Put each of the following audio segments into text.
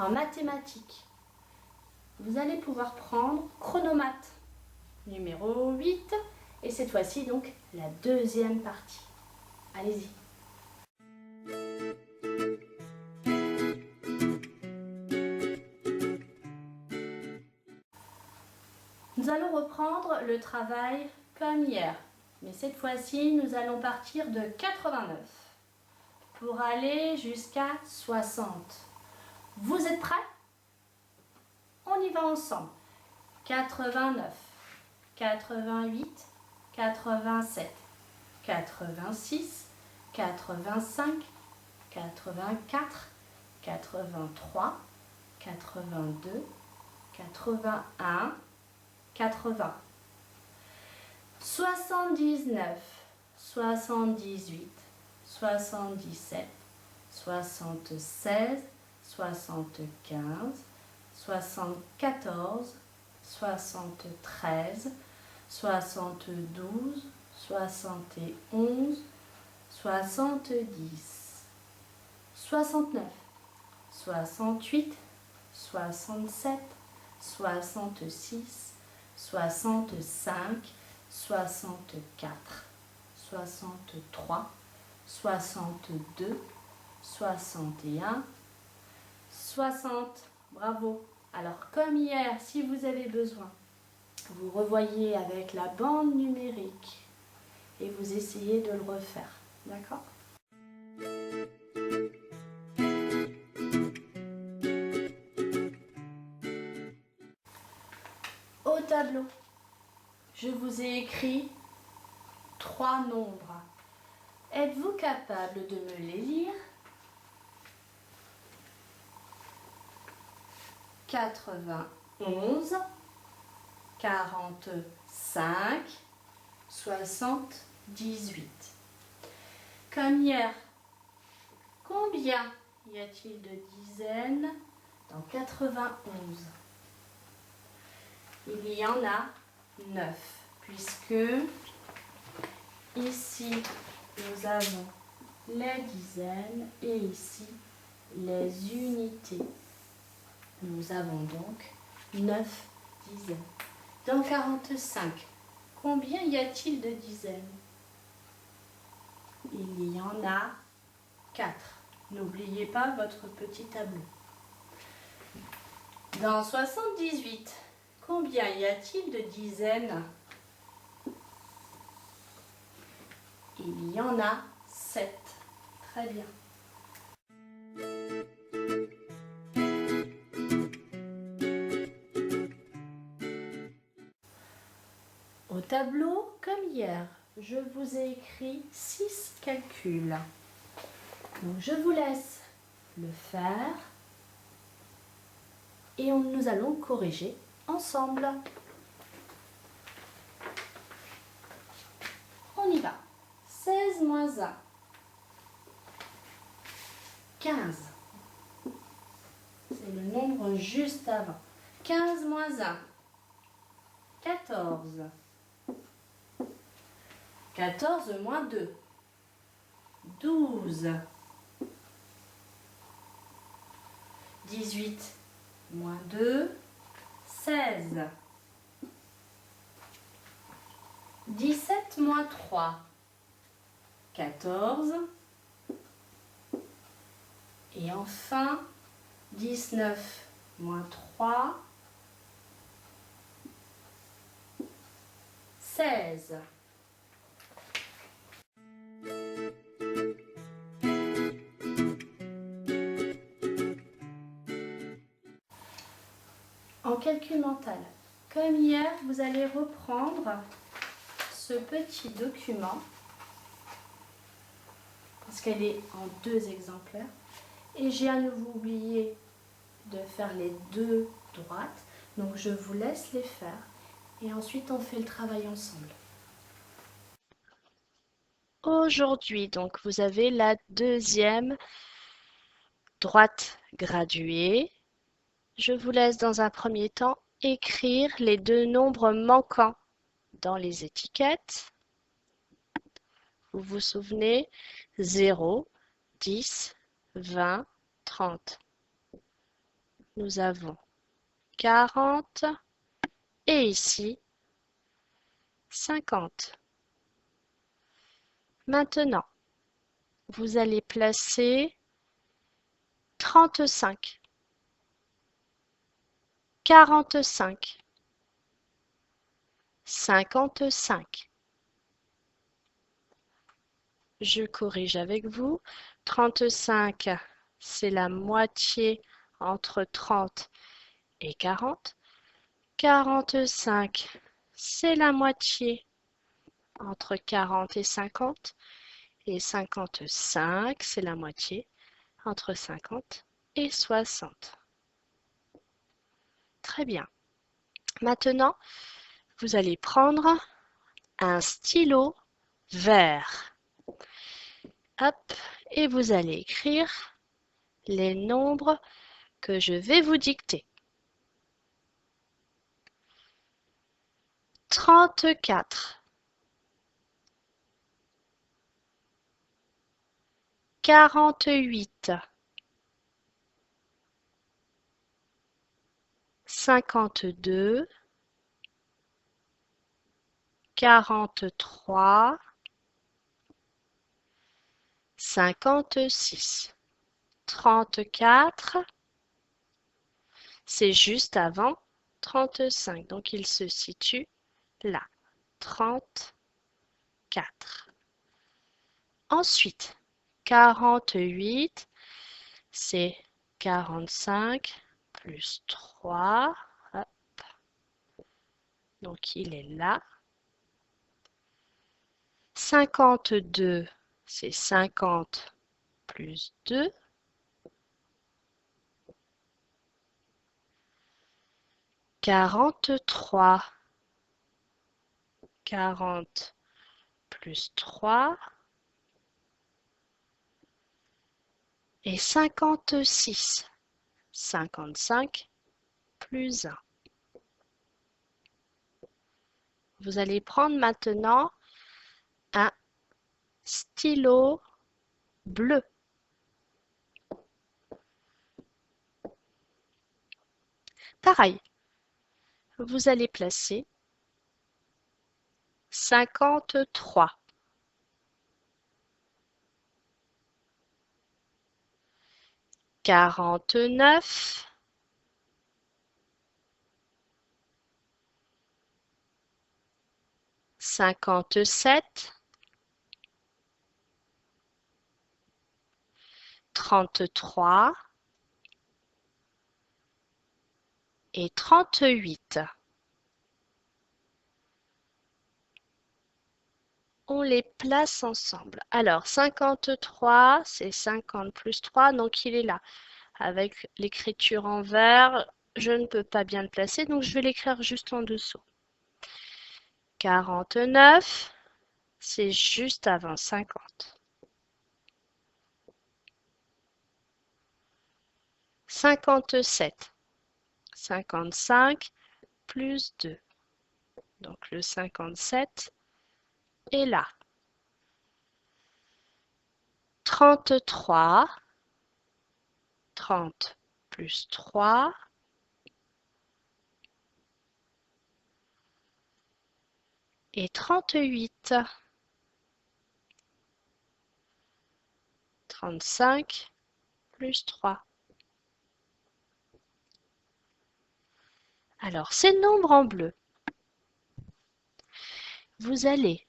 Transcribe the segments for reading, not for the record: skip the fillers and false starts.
en mathématiques, vous allez pouvoir prendre chronomate numéro 8 et cette fois-ci donc la deuxième partie. Allez-y. Nous allons reprendre le travail comme hier, mais cette fois-ci nous allons partir de 89 pour aller jusqu'à 60. Vous êtes prêts? On y va ensemble. 89, 88, 87, 86, 85, 84, 83, 82, 81, 80, 79, 78, 77, 76, 75, 74, 73, 72, 71, 70, 69, 68, 67, 66, 65, 64, 63, 62, 61, 60. Bravo. Alors comme hier, si vous avez besoin, vous revoyez avec la bande numérique et vous essayez de le refaire. D'accord ? Au tableau, je vous ai écrit 3 nombres. Êtes-vous capable de me les lire ? 91, 45, 78. Comme hier, combien y a-t-il de dizaines dans 91? Il y en a 9, puisque ici nous avons les dizaines et ici les unités. Nous avons donc 9 dizaines. Dans 45, combien y a-t-il de dizaines? Il y en a 4. N'oubliez pas votre petit tableau. Dans 78, combien y a-t-il de dizaines? Il y en a 7. Très bien. Au tableau, comme hier, je vous ai écrit 6 calculs. Donc je vous laisse le faire et nous allons corriger ensemble. On y va. 16 moins 1. 15. C'est le nombre juste avant. 15 moins 1. 14. 14 moins 2. 12. 18 moins 2. 16. 17 moins 3. 14. Et enfin, 19 moins 3. 16. En calcul mental, comme hier, vous allez reprendre ce petit document, parce qu'elle est en 2 exemplaires, et j'ai à nouveau oublié de faire les 2 droites, donc je vous laisse les faire, et ensuite on fait le travail ensemble. Aujourd'hui, donc, vous avez la 2e droite graduée. Je vous laisse dans un premier temps écrire les 2 nombres manquants dans les étiquettes. Vous vous souvenez? 0, 10, 20, 30. nous avons 40 et ici 50. Maintenant, vous allez placer 35, 45, 55. Je corrige avec vous. 35, c'est la moitié entre 30 et 40. 45, c'est la moitié entre 40 et 50. Et 55, c'est la moitié entre 50 et 60. Très bien. Maintenant, vous allez prendre un stylo vert. Hop, et vous allez écrire les nombres que je vais vous dicter. 34, 48, 52, 43, 56. 34, c'est juste avant 35, donc il se situe là. 34. Ensuite, 48, c'est 45 plus 3. Hop. Donc, il est là. 52, c'est 50 plus 2. 43, 40 plus 3. Et 56, 55 plus 1. Vous allez prendre maintenant un stylo bleu. Pareil, vous allez placer 53, 49, 57, 33 et 38. On les place ensemble. Alors, 53, c'est 50 plus 3, donc il est là. Avec l'écriture en vert, je ne peux pas bien le placer, donc je vais l'écrire juste en dessous. 49, c'est juste avant 50. 57, 55 plus 2. Donc le 57 est là. 33, 30 plus 3. Et 38. 35 plus 3. Alors, ces nombres en bleu, vous allez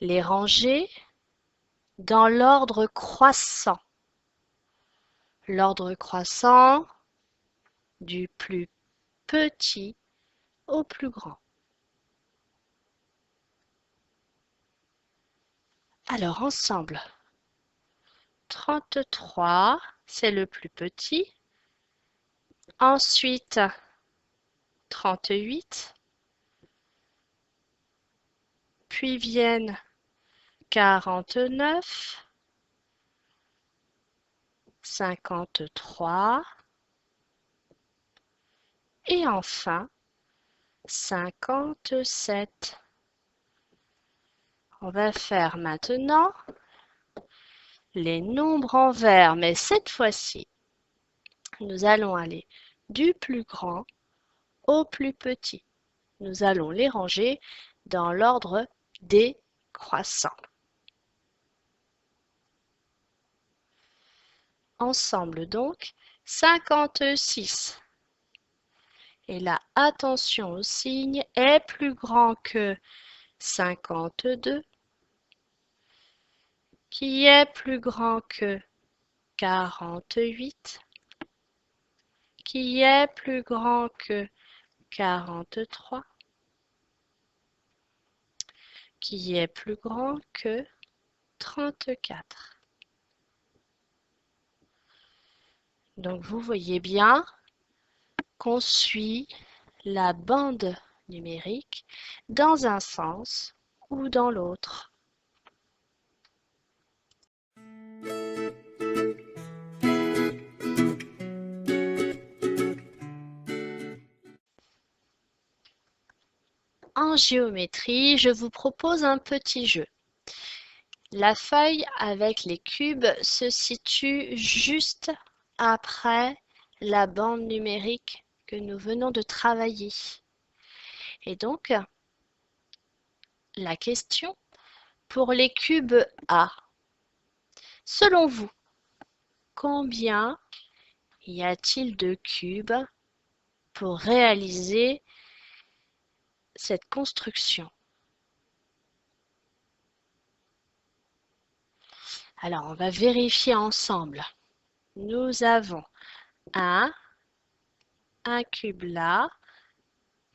les ranger dans l'ordre croissant. L'ordre croissant du plus petit au plus grand. Alors, ensemble, 33, c'est le plus petit. Ensuite, 38. Puis viennent 49, 53 et enfin 57. On va faire maintenant les nombres en vert, mais cette fois-ci, Nous allons aller du plus grand au plus petit. Nous allons les ranger dans l'ordre décroissant. Ensemble donc, 56. Et là, attention au signe, est plus grand que 52, qui est plus grand que 48, qui est plus grand que 43, qui est plus grand que 34. Donc vous voyez bien qu'on suit la bande numérique dans un sens ou dans l'autre. En géométrie, je vous propose un petit jeu. La feuille avec les cubes se situe juste après la bande numérique que nous venons de travailler. Et donc, la question pour les cubes A. Selon vous, combien y a-t-il de cubes pour réaliser cette construction? Alors, on va vérifier ensemble. Nous avons un cube là,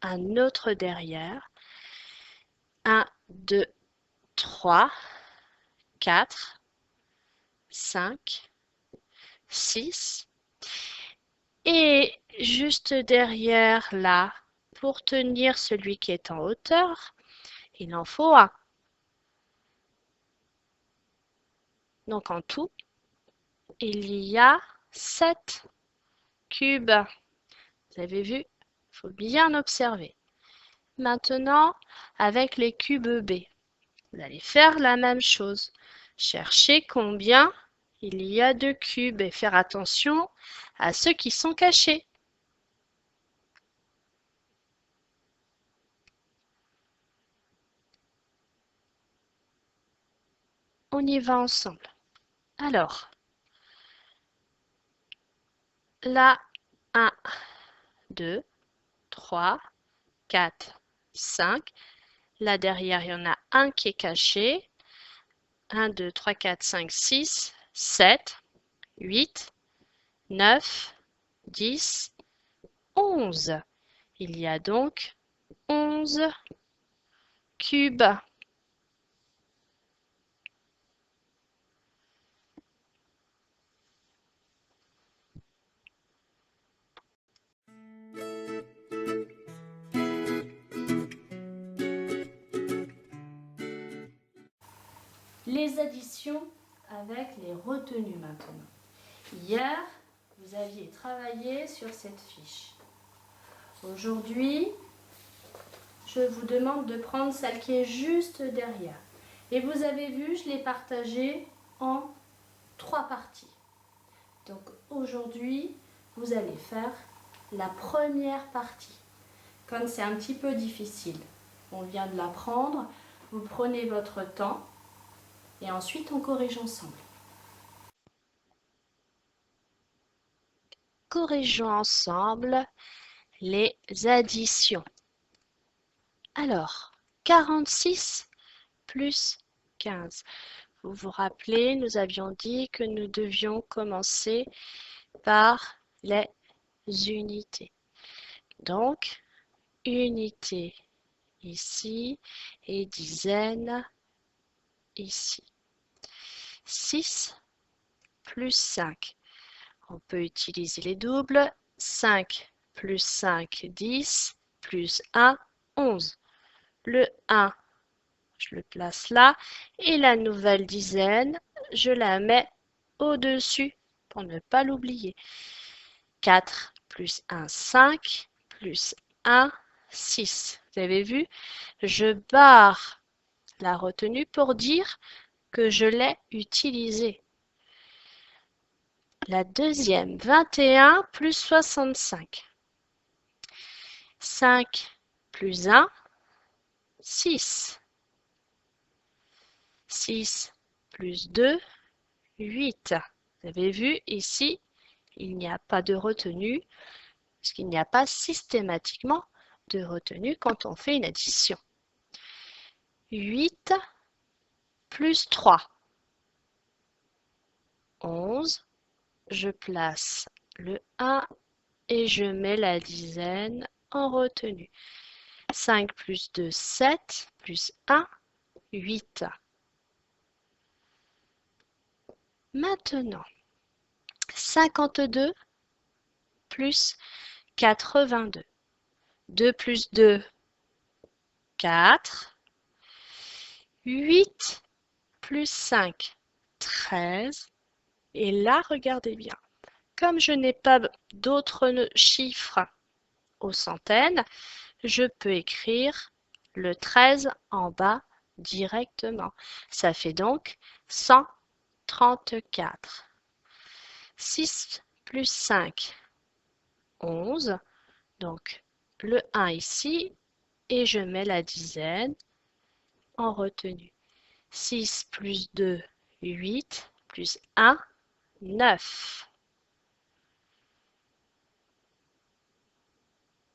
un autre derrière, 1, 2, 3, 4, 5, 6. Et juste derrière là, pour tenir celui qui est en hauteur, il en faut un. Donc en tout, il y a 7 cubes. Vous avez vu? Il faut bien observer. Maintenant, avec les cubes B, vous allez faire la même chose. Cherchez combien il y a de cubes et faire attention à ceux qui sont cachés. On y va ensemble. Alors, là, 1, 2, 3, 4, 5. Là derrière, il y en a un qui est caché. 1, 2, 3, 4, 5, 6, 7, 8, 9, 10, 11. Il y a donc 11 cubes. Les additions avec les retenues maintenant. Hier, vous aviez travaillé sur cette fiche. Aujourd'hui, je vous demande de prendre celle qui est juste derrière. Et vous avez vu, je l'ai partagée en 3 parties. Donc aujourd'hui, vous allez faire la première partie. Comme c'est un petit peu difficile, on vient de l'apprendre, vous prenez votre temps et ensuite on corrige ensemble. Corrigeons ensemble les additions. Alors, 46 plus 15. Vous vous rappelez, nous avions dit que nous devions commencer par les unités. Donc, unité ici et dizaines ici. 6 plus 5. On peut utiliser les doubles. 5 plus 5, 10, plus 1, 11. Le 1, je le place là. Et la nouvelle dizaine, je la mets au-dessus pour ne pas l'oublier. 4 plus 1, 5, plus 1, 6. Vous avez vu? Je barre la retenue pour dire que je l'ai utilisée. La deuxième, 21 plus 65. 5 plus 1, 6. 6 plus 2, 8. Vous avez vu ici, il n'y a pas de retenue, parce qu'il n'y a pas systématiquement de retenue quand on fait une addition. 8 plus 3, 11. Je place le 1 et je mets la dizaine en retenue. 5 plus 2, 7, plus 1, 8. Maintenant, 52 plus 82. 2 plus 2, 4. 8 plus 5, 13. Et là, regardez bien. Comme je n'ai pas d'autres chiffres aux centaines, je peux écrire le 13 en bas directement. Ça fait donc 134. 6 plus 5, 11. Donc, le 1 ici et je mets la dizaine en retenue. 6 plus 2, 8, plus 1, 9.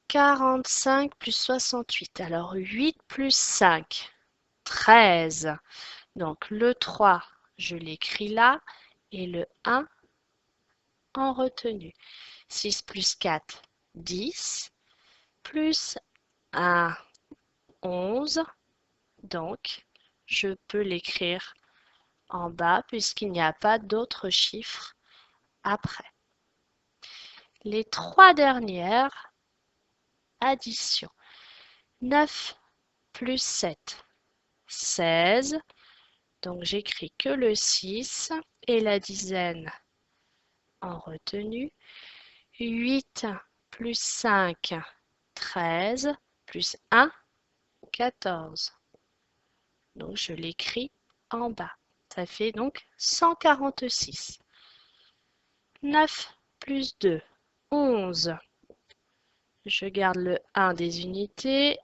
45 plus 68. Alors 8 plus 5, 13. Donc le 3, je l'écris là et le 1 en retenue. 6 plus 4, 10. Plus 1, 11. Donc je peux l'écrire en bas puisqu'il n'y a pas d'autres chiffres après. Les trois dernières additions. 9 plus 7, 16. Donc j'écris que le 6 et la dizaine en retenue. 8 plus 5, 13, plus 1, 14. Donc je l'écris en bas. Ça fait donc 146. 9 plus 2, 11. Je garde le 1 des unités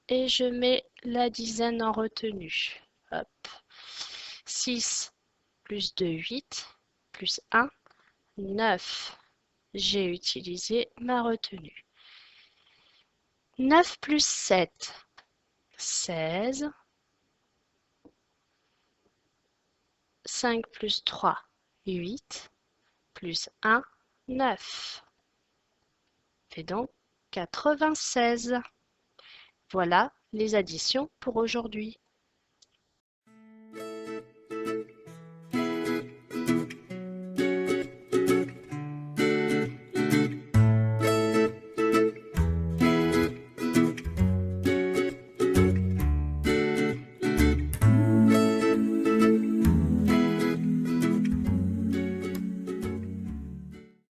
et je mets la dizaine en retenue. Hop. 6 plus 2, 8, plus 1, 9. J'ai utilisé ma retenue. 9 plus 7, 16. 5 plus 3, 8. Plus 1, 9. Fait donc 96. Voilà les additions pour aujourd'hui.